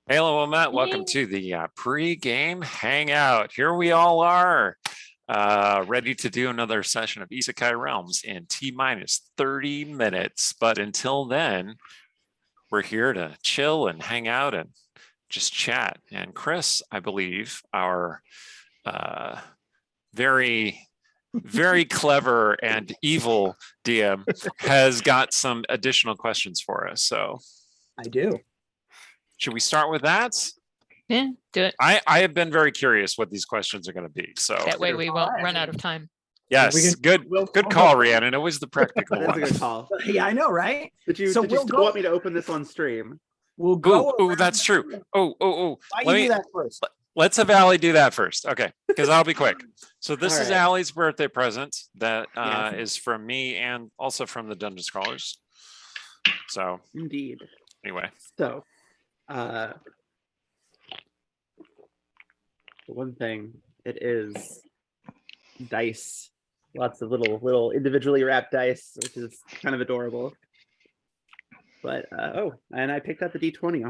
Hello, Matt. Welcome to the pre-game hangout. Here we all are, ready to do another session of Isekai Realms in T-minus 30 minutes. But until then, we're here to chill and hang out and just chat. And Chris, I believe, our very, very clever and evil DM has got some additional questions for us. So I do. Should we start with that? Yeah, do it. I have been very curious what these questions are going to be. So That way we won't run out of time. Yes, good call, Rhiannon. It was the practical That's one. a good call. Yeah, I know, right? Did you So still we'll go- want me to open this on stream? We'll go. Oh, that's true. Oh. Why you do that first? Let's have Allie do that first. Okay, because I'll be quick. So this All is right. Allie's birthday present that Yes. is from me and also from the Dungeon Scrawlers. So Indeed. anyway, So, one thing, it is dice. Lots of little individually wrapped dice, which is kind of adorable. But and I picked up the D20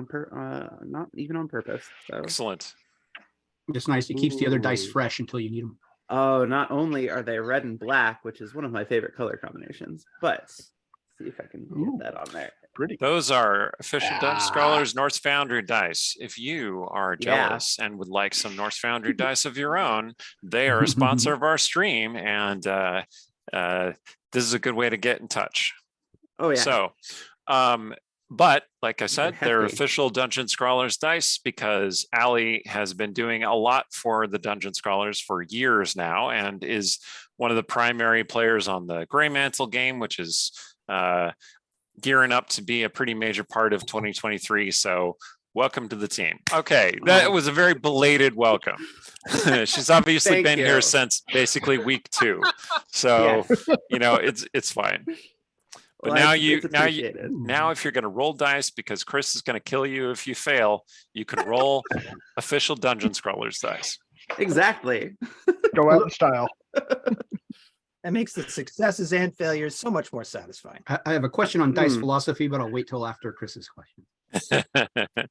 not even on purpose. So excellent. It's nice. It keeps the other dice Ooh. fresh until you need them. oh, not only are they red and black, which is one of my favorite color combinations, but see if I can Ooh. get that on there. Pretty. Those are official Dungeon Scrawlers Norse Foundry dice. If you are Yeah. jealous and would like some Norse Foundry dice of your own, they are a sponsor of our stream, and this is a good way to get in touch. Oh yeah. So, but like I said, they're hefty. official Dungeon Scrawlers dice because Allie has been doing a lot for the Dungeon Scrawlers for years now and is one of the primary players on the Grey Mantle game, which is gearing up to be a pretty major part of 2023. So welcome to the team. Okay, that was a very belated welcome. She's obviously Thank been you. here since basically week 2. So, Yes. it's fine. But Well, now it's appreciated. now if you're going to roll dice because Chris is going to kill you if you fail, you can roll official Dungeon Scrawlers dice. Exactly. Go out in style. That makes the successes and failures so much more satisfying. I have a question on dice Hmm. philosophy, but I'll wait till after Chris's question.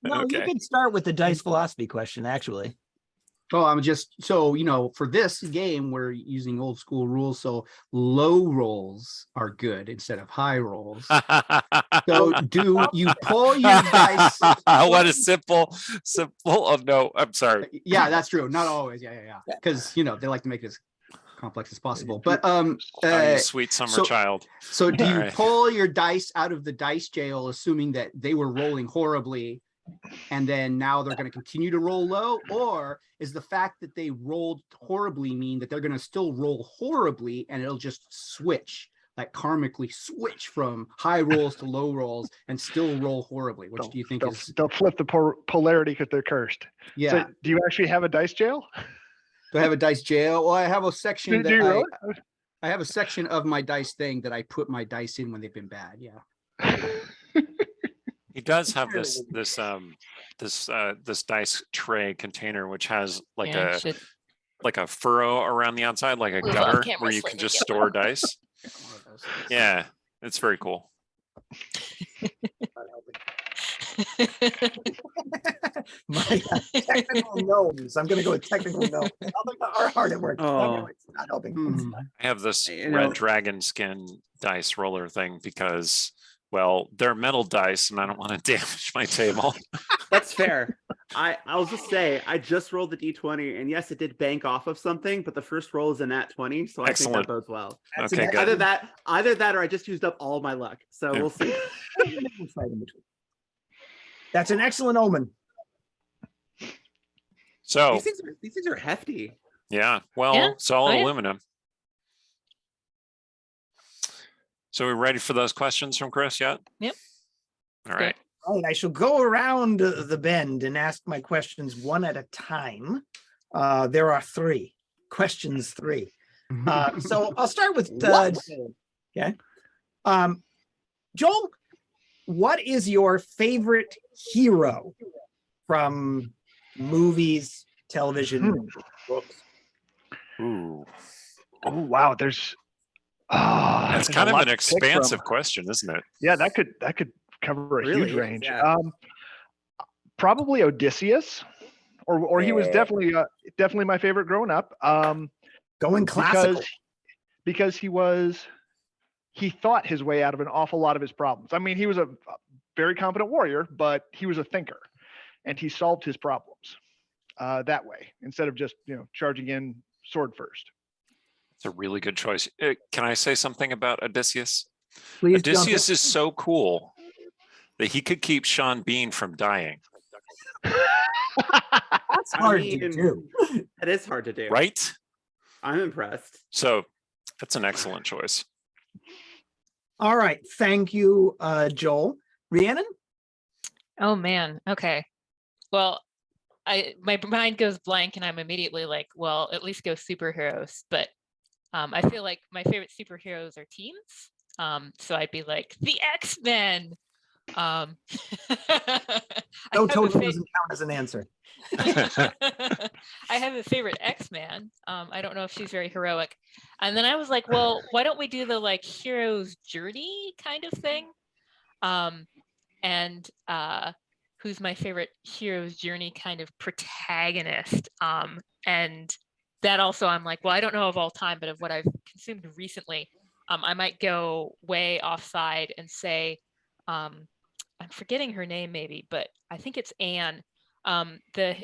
No, you Okay. can start with the dice philosophy question, actually. So I'm just for this game we're using old school rules, so low rolls are good instead of high rolls. So do you pull your dice? What a simple. Oh no, I'm sorry. Yeah, that's true. Not always. Yeah. Because they like to make it as complex as possible. But Oh, you sweet summer so- child. So do you Alright. pull your dice out of the dice jail, assuming that they were rolling horribly, and then now they're going to continue to roll low? Or is the fact that they rolled horribly mean that they're going to still roll horribly and it'll just switch, like karmically switch from high rolls to low rolls and still roll horribly? Which do you think is, They'll flip the polarity because they're cursed. yeah. So do you actually have a dice jail? Do I have a dice jail? Well, I have a section Do that you really? I have a section of my dice thing that I put my dice in when they've been bad. Yeah. He does have this dice tray container which has like Yeah, a shit. like a furrow around the outside, like a Move on, gutter camera where you swing can it, just yeah. store dice. Yeah, it's very cool. My technical gnomes. I'm going to go with technical gnomes. Are hard at work. Oh. It's not helping. Hmm. I have this You red know- dragon skin dice roller thing because, well, they're metal dice and I don't want to damage my table. That's fair. I'll just say I just rolled the D20, and yes, it did bank off of something, but the first roll is a nat 20, so I Excellent. think that bodes well. That's Okay, an good. Either that, or I just used up all my luck. So Yeah. we'll see. That's an excellent omen. So These things are hefty. yeah, well, Yeah, solid oh, yeah. aluminum. So we ready for those questions from Chris yet? Yep. All right. All right, I shall go around the bend and ask my questions one at a time. There are 3 questions. 3. So I'll start with okay. Joel, what is your favorite hero from movies, television, books? Ooh, Oh wow, there's that's there's kind a of lot an to pick expansive from. question, isn't it? Yeah, that could cover a Really huge is, range. yeah. probably Odysseus, or he was definitely my favorite growing up. Going classical. Because he thought his way out of an awful lot of his problems. I mean, he was a very competent warrior, but he was a thinker, and he solved his problems that way instead of just charging in sword first. It's a really good choice. Can I say something about Odysseus? Please, Odysseus is so cool that he could keep Sean Bean from dying. That's hard to do. That is hard to do. Right? I'm impressed. So that's an excellent choice. All right. Thank you, Joel. Rhiannon? Oh man. Okay. Well, my mind goes blank and I'm immediately like, well, at least go superheroes. But I feel like my favorite superheroes are teams. So I'd be like the X-Men. No, Toto doesn't count as an answer. I have a favorite X-Man. I don't know if she's very heroic. And then I was like, well, why don't we do the like hero's journey kind of thing? And who's my favorite hero's journey kind of protagonist? And that also I'm like, well, I don't know of all time, but of what I've consumed recently, I might go way offside and say, I'm forgetting her name maybe, but I think it's Anne, the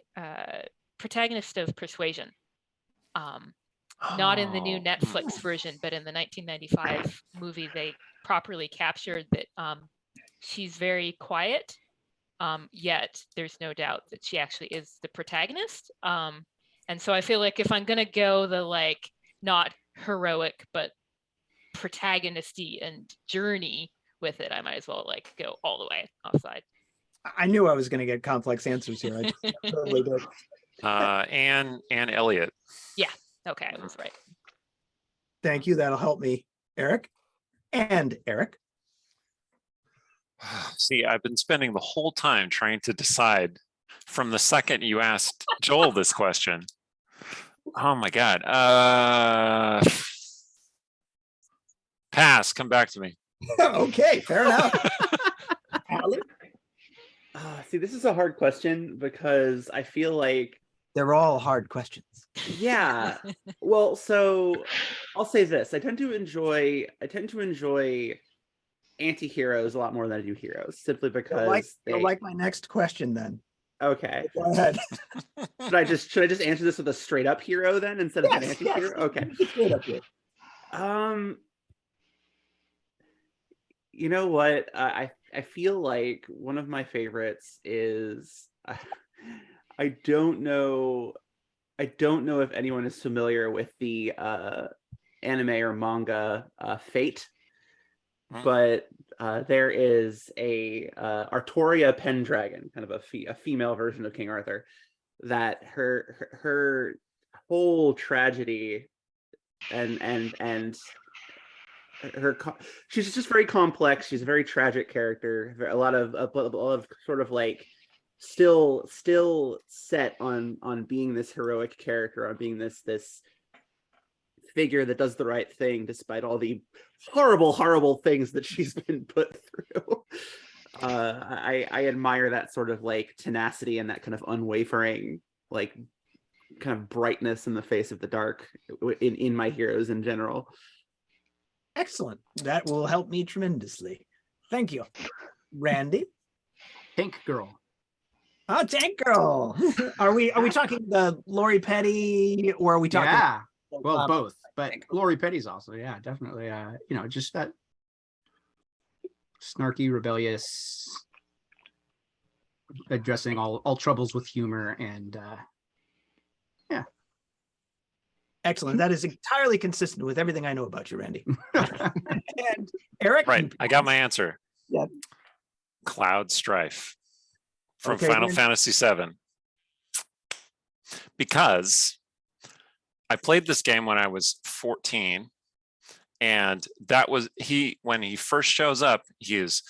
protagonist of Persuasion. Not in the new Netflix version, but in the 1995 movie, they properly captured that she's very quiet, yet there's no doubt that she actually is the protagonist. And so I feel like if I'm gonna go the like not heroic but protagonisty and journey with it, I might as well like go all the way offside. I knew I was going to get complex answers here. I just totally did. Anne Elliott. Yeah. Okay, I was right. Thank you. That'll help me, Eric. And Eric. See, I've been spending the whole time trying to decide from the second you asked Joel this question. Oh my God. Pass. Come back to me. Okay, fair enough. Allie? See, this is a hard question because I feel like they're all hard questions. Yeah. Well, so I'll say this: I tend to enjoy anti-heroes a lot more than I do heroes, simply because you'll like my next question then. Okay. Go ahead. Should I just answer this with a straight up hero then instead of an anti-hero? Yes. Okay. Straight up here. You know what? I feel like one of my favorites is I don't know if anyone is familiar with the anime or manga Fate, but there is a Artoria Pendragon, kind of a female version of King Arthur, that her whole tragedy and she's just very complex. She's a very tragic character. A lot of sort of like still set on being this heroic character, on being this figure that does the right thing despite all the horrible things that she's been put through. I admire that sort of like tenacity and that kind of unwavering like kind of brightness in the face of the dark in my heroes in general. Excellent. That will help me tremendously. Thank you. Randy? Tank Girl. Oh, Tank Girl. Are we talking the Lori Petty, or are we talking? Yeah. Well, both, but Lori Petty's also, yeah, definitely. Just that snarky, rebellious, addressing all troubles with humor, and yeah. Excellent. That is entirely consistent with everything I know about you, Randy. And Eric? Right. I got my answer. Yeah. Cloud Strife from Okay, Final then. Fantasy VII. Because I played this game when I was 14, and that was when he first shows up, he is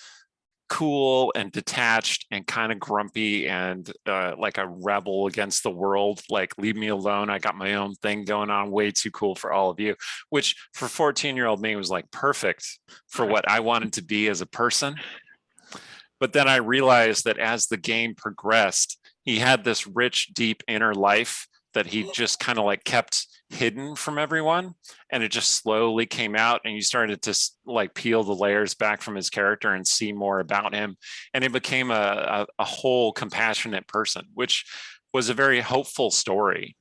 cool and detached and kind of grumpy and like a rebel against the world, like leave me alone, I got my own thing going on, way too cool for all of you, which for 14-year-old me was like perfect for what I wanted to be as a person. But then I realized that as the game progressed, he had this rich, deep inner life that he just kind of like kept hidden from everyone, and it just slowly came out, and you started to like peel the layers back from his character and see more about him, and it became a whole compassionate person, which was a very hopeful story.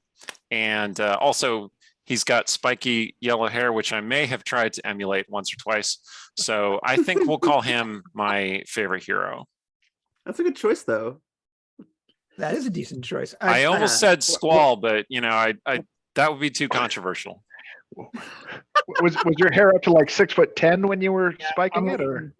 And also he's got spiky yellow hair, which I may have tried to emulate once or twice, so I think we'll call him my favorite hero. That's a good choice, though. That is a decent choice. I almost said Squall, but you know, I that would be too controversial. Was your hair up to like 6'10" when you were spiking it, or?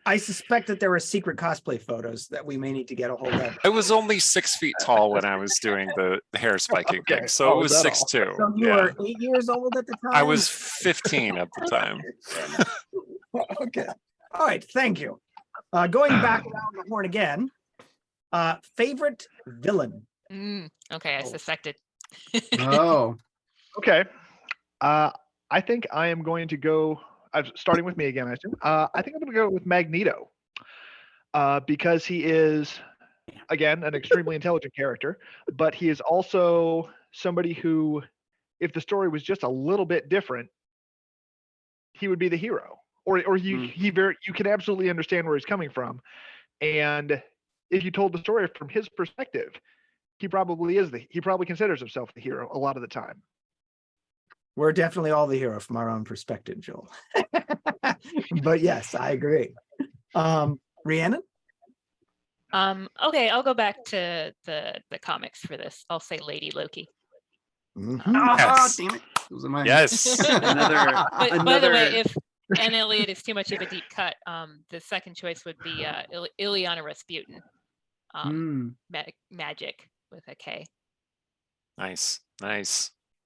I suspect that there are secret cosplay photos that we may need to get a hold of. I was only 6 feet tall when I was doing the hair spiking thing, so it was 6'2". So you were 8 years old at the time? I was 15 at the time. Okay. All right. Thank you. Going back around the horn again. Favorite villain? Okay, I suspected. Oh, Okay. I think I am going to go. Starting with me again, I assume. I think I'm going to go with Magneto, because he is, again, an extremely intelligent character, but he is also somebody who, if the story was just a little bit different, he would be the hero, or you can absolutely understand where he's coming from, and if you told the story from his perspective, he probably considers himself the hero a lot of the time. We're definitely all the hero from our own perspective, Joel. But yes, I agree. Rhiannon? Okay, I'll go back to the comics for this. I'll say Lady Loki. Yes. Damn it. Those are mine. Yes. But by the way, if Anne Elliot is too much of a deep cut, the second choice would be Ileana Rasputin. Magic with a K. Nice.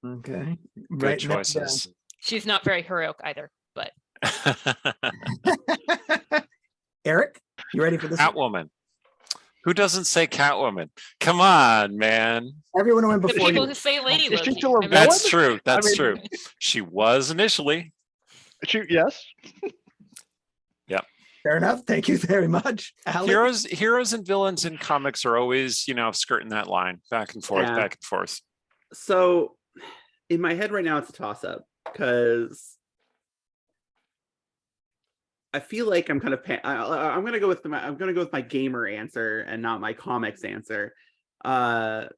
Okay. Good choices. She's not very heroic either, but Eric, you ready for this? Catwoman. Who doesn't say Catwoman? Come on, man. Everyone who went the before people you. who say Lady Is she Loki. still a I mean, villain? That's true. That's I mean- true. She was initially. Yes. Fair enough. Thank you very much. Alec? Heroes and villains in comics are always, skirting that line back and forth, Yeah. back and forth. So in my head right now, it's a toss-up because I feel like I'm kind of I'm gonna go with my gamer answer and not my comics answer. And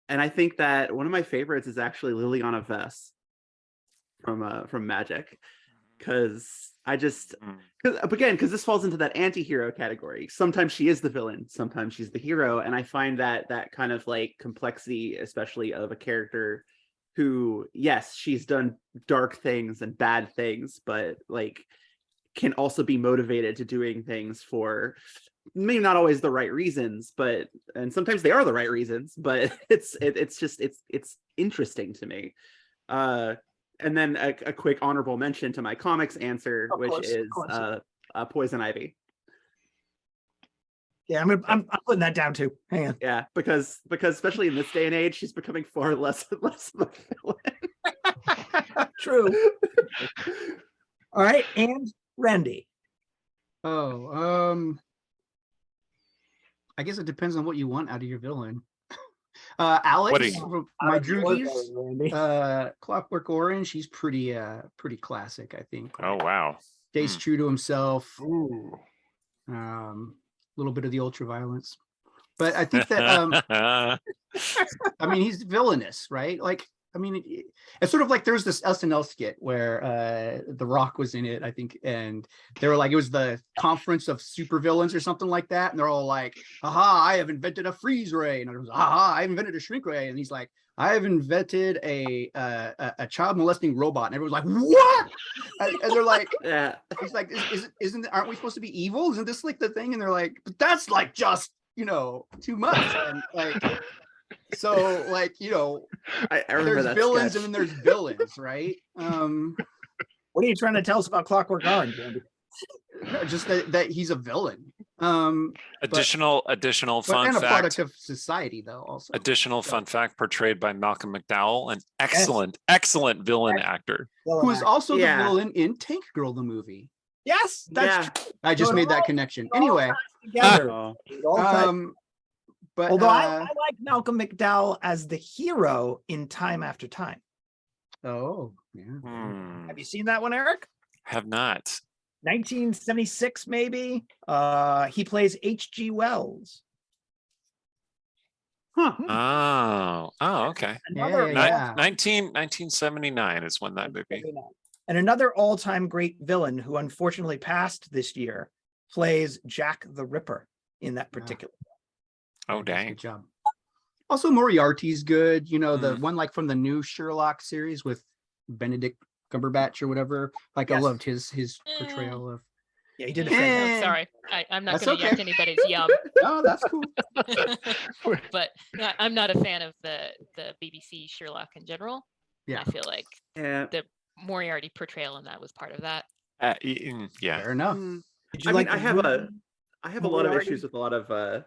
I think that one of my favorites is actually Liliana Vess from Magic, because because this falls into that anti-hero category. Sometimes she is the villain, sometimes she's the hero, and I find that kind of like complexity, especially of a character who, yes, she's done dark things and bad things, but like can also be motivated to doing things for maybe not always the right reasons, and sometimes they are the right reasons, but it's interesting to me. And then a quick honorable mention to my comics answer, which is Poison Ivy. Yeah, I'm putting that down too. Hang on. Yeah, because especially in this day and age, she's becoming far less and less of a villain. True. All right, and Randy. I guess it depends on what you want out of your villain. Alex, my Droogies, Clockwork Orange, he's pretty classic, I think. Oh, wow. Stays true to himself. Ooh. Little bit of the ultra violence, but I think that I mean, he's villainous, right? Like, I mean, it's sort of like there's this SNL skit where The Rock was in it, I think, and they were like, it was the conference of supervillains or something like that, and they're all like, "Aha! I have invented a freeze ray," and it was, "Aha! I invented a shrink ray," and he's like, "I have invented a child molesting robot," and everyone's like, "What?" And they're like, Yeah, "It's like, aren't we supposed to be evil? Isn't this like the thing?" And they're like, "But that's like just too much," and like. So, like, I remember there's that villains sketch. and then there's villains, right? What are you trying to tell us about Clockwork Orange, Randy? Just that he's a villain. Additional fun and a product fact. of society, though. Also, Additional fun fact: portrayed by Malcolm McDowell, an excellent villain actor. who is also Yeah. the villain in Tank Girl, the movie. Yes, that's Yeah. true. I just made that connection. Anyway, together. Oh. It all ties. But Although I like Malcolm McDowell as the hero in Time After Time. oh yeah. Have you seen that one, Eric? Have not. 1976, maybe. He plays H.G. Wells. Oh, okay. Another Yeah. 1979 is when that movie. And another all-time great villain who unfortunately passed this year plays Jack the Ripper in that particular. Oh, dang. Good job. Also, Moriarty's good. You know, the one like from the new Sherlock series with Benedict Cumberbatch or whatever. Like I Yes. loved his portrayal of. Yeah, he did a No, fantastic. sorry, I'm not That's going to okay. yuck anybody's yum, Oh, that's cool. but I'm not a fan of the BBC Sherlock in general. Yeah. I feel like Yeah. the Moriarty portrayal in that was part of that. Yeah. Fair enough. Did you I like mean, the movie? I have a lot of Moriarty? issues with a lot of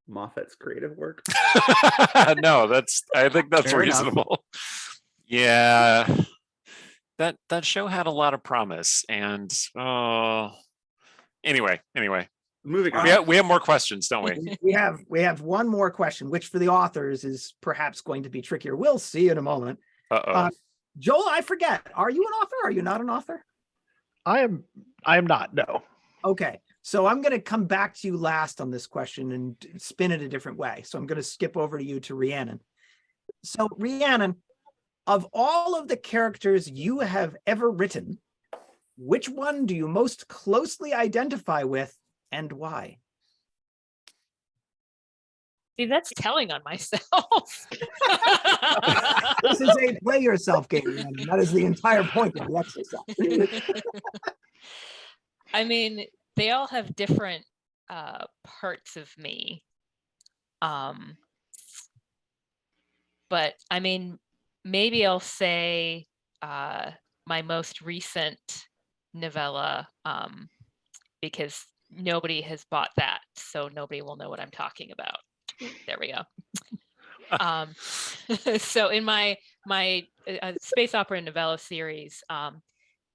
Moffat's creative work. No, I think that's Fair enough. reasonable. Yeah. That show had a lot of promise, and anyway. Moving on. We have more questions, don't we? We have one more question, which for the authors is perhaps going to be trickier. We'll see in a moment. Uh-oh. Joel, I forget. Are you an author? Are you not an author? I am not, no. Okay. So I'm going to come back to you last on this question and spin it a different way. So I'm going to skip over to you to Rhiannon. So Rhiannon, of all of the characters you have ever written, which one do you most closely identify with and why? See, that's telling on myself. This is a play yourself game, Rhiannon. That is the entire point of the exercise. I mean, they all have different parts of me. But I mean, maybe I'll say my most recent novella, because nobody has bought that, so nobody will know what I'm talking about. There we go. So in my space opera novella series,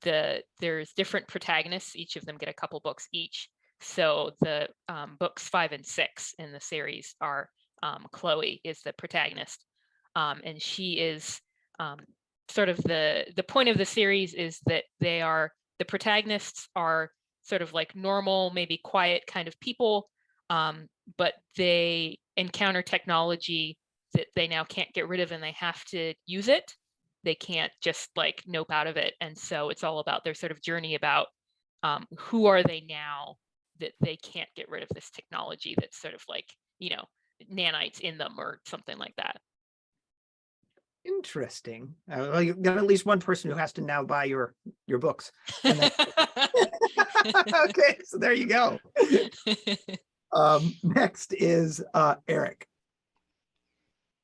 there's different protagonists. Each of them get a couple books each. So the books 5 and 6 in the series are Chloe is the protagonist, and she is sort of the point of the series is that the protagonists are sort of like normal, maybe quiet kind of people, but they encounter technology that they now can't get rid of, and they have to use it. They can't just like nope out of it. And so it's all about their sort of journey about who are they now that they can't get rid of this technology that's sort of like, nanites in them or something like that. Interesting. Well, you've got at least one person who has to now buy your books. Okay, so there you go. Next is Eric.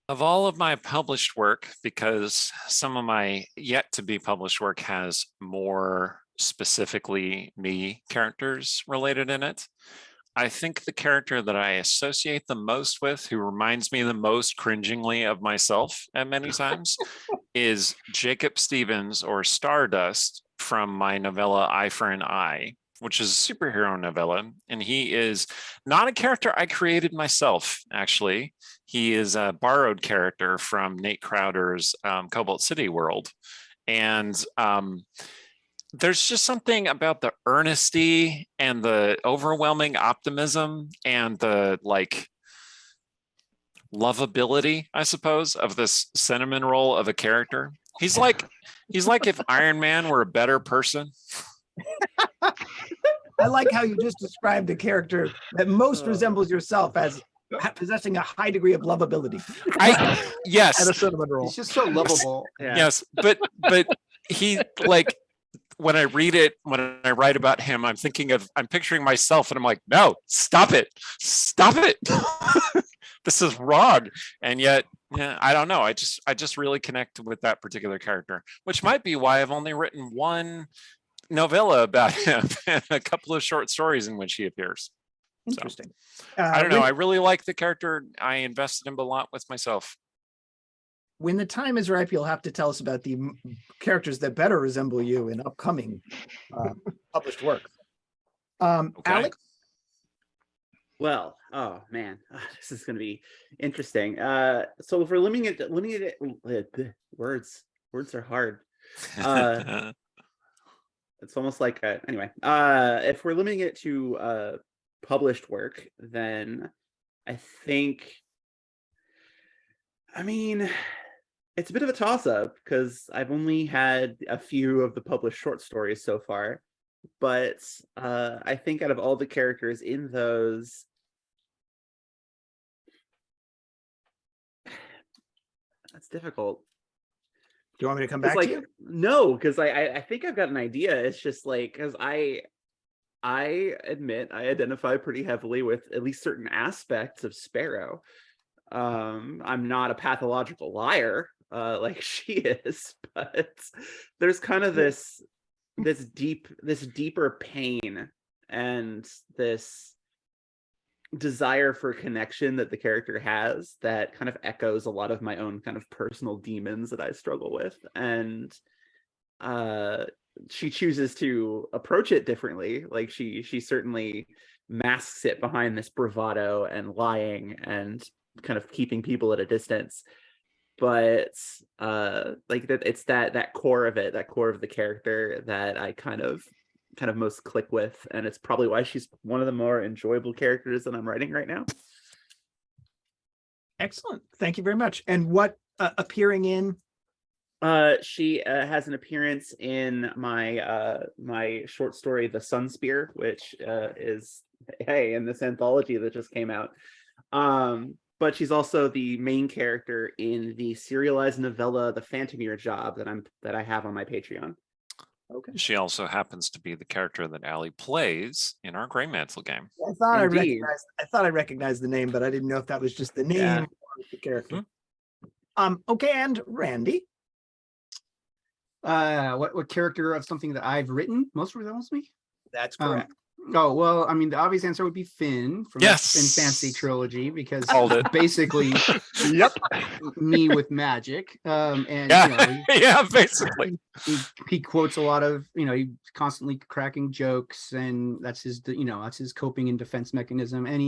Of all of my published work, because some of my yet to be published work has more specifically me characters related in it, I think the character that I associate the most with, who reminds me the most cringingly of myself at many times, is Jacob Stevens, or Stardust, from my novella Eye for an Eye, which is a superhero novella. And he is not a character I created myself, actually. He is a borrowed character from Nate Crowder's Cobalt City world. And there's just something about the earnesty and the overwhelming optimism and the like lovability, I suppose, of this cinnamon roll of a character. He's like if Iron Man were a better person. I like how you just described a character that most resembles yourself as possessing a high degree of lovability. Yes. And a cinnamon roll. He's just so lovable. Yeah. Yes, but he, like, when I read it, when I write about him, I'm picturing myself, and I'm like, no, stop it. This is wrong. And yet, yeah, I don't know. I just really connect with that particular character, which might be why I've only written one novella about him and a couple of short stories in which he appears. Interesting. I don't know. I really like the character. I invested in a lot with myself. When the time is ripe, you'll have to tell us about the characters that better resemble you in upcoming published work. Okay. Alex? Well, oh man, this is going to be interesting. So if we're limiting it, words are hard. It's almost like anyway. If we're limiting it to published work, then I think, I mean, it's a bit of a toss-up because I've only had a few of the published short stories so far. But I think out of all the characters in those, that's difficult. Do you want me to come It's back like, to you? no, because I think I've got an idea. It's just like, because I admit I identify pretty heavily with at least certain aspects of Sparrow. I'm not a pathological liar like she is, but there's kind of this deeper pain and this desire for connection that the character has that kind of echoes a lot of my own kind of personal demons that I struggle with. And she chooses to approach it differently. Like she certainly masks it behind this bravado and lying and kind of keeping people at a distance. But like that, it's that core of it, that core of the character that I kind of most click with, and it's probably why she's one of the more enjoyable characters that I'm writing right now. Excellent. Thank you very much. And what appearing in? She has an appearance in my my short story, The Sun Spear, which is in this anthology that just came out. But she's also the main character in the serialized novella, The Phantomere Job, that I have on my Patreon. Okay. She also happens to be the character that Allie plays in our Grey Mantle game. I thought Indeed. I recognized the name, but I didn't know if that was just the name Yeah. or the character. Okay, and Randy. What character of something that I've written most resembles me? That's correct. Oh, well, I mean, the obvious answer would be Finn from Yes. the Finn Fantasy trilogy, because Called it. basically Yep. me with magic. And Yeah, you know, yeah, basically. he quotes a lot of, you know, he's constantly cracking jokes, and that's his, you know, that's his coping and defense mechanism. And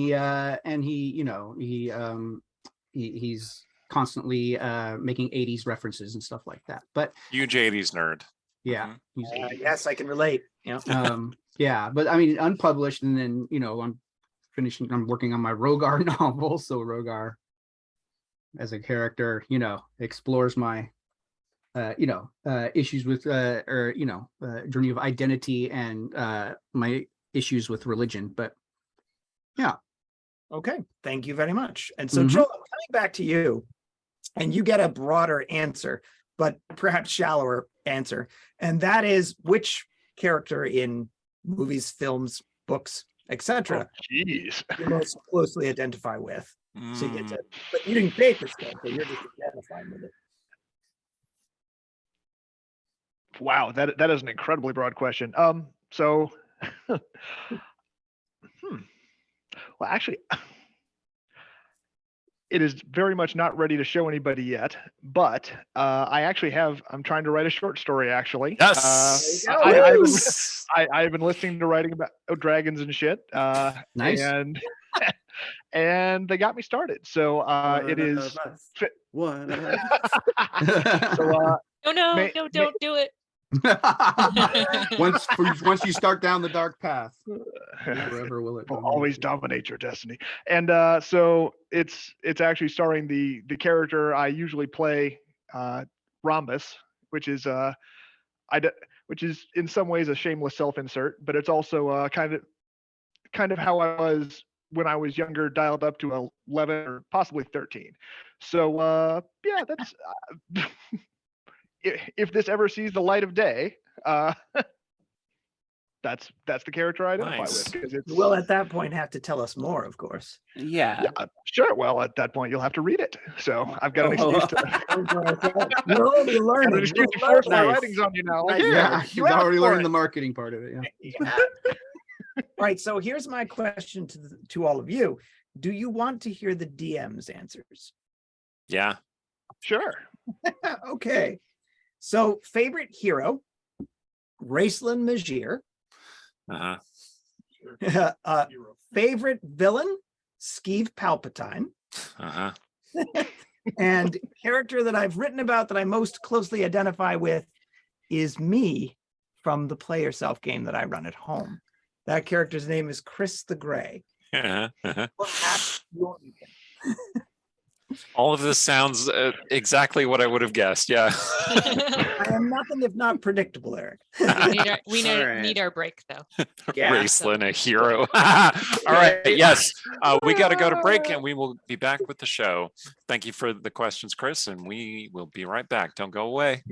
he's constantly making 80s references and stuff like that. But Huge 80s nerd. yeah, he's Yes, I can relate. Yeah. yeah, but I mean, unpublished, and then, you know, I'm working on my Rogar novel. So Rogar as a character, you know, explores my issues with journey of identity and my issues with religion. But yeah. Okay, thank you very much. And so, Mhm. Joel, I'm coming back to you, and you get a broader answer, but perhaps shallower answer. And that is, which character in movies, films, books, etc. Jeez. you most closely identify with? So you get Mm, to, but you didn't create this character, you're just identifying with it. Wow, that is an incredibly broad question. So, well, actually, it is very much not ready to show anybody yet, but I'm trying to write a short story, actually. yes. There you go. I've been listening to writing about dragons and shit. Nice. And they got me started. So it is. One of So No, May- don't do it. once you start down the dark path, wherever will it will go? always dominate your destiny. And so it's actually starring the character I usually play, Rhombus, which is which is in some ways a shameless self-insert, but it's also kind of how I was when I was younger, dialed up to 11 or possibly 13. So yeah, that's if this ever sees the light of day, that's the character I identify Nice. with. 'Cause it's, You will at that point have to tell us more, of course. Yeah. yeah, sure. Well, at that point, you'll have to read it. So I've got an excuse to. You're already got an learning. excuse to force my Nice. writings on you now. Like, Yeah, here, he's you asked already for learned it. the marketing part of it. Yeah. Yeah. All right, so here's my question to all of you. Do you want to hear the DM's answers? Yeah. Sure. Okay. So, favorite hero, Raceland Majir. Uh-huh. Favorite villain, Skeeve Palpatine. Uh-huh. And character that I've written about that I most closely identify with is me from the Play Yourself game that I run at home. That character's name is Chris the Gray. Uh-huh. Uh-huh. Perhaps your All of this sounds exactly what I would have guessed. Yeah. I am nothing if not predictable, Eric. All right. need our break though. Yeah. Raceland, a hero. All right. Yes. We got to go to break and we will be back with the show. Thank you for the questions, Chris, and we will be right back. Don't go away.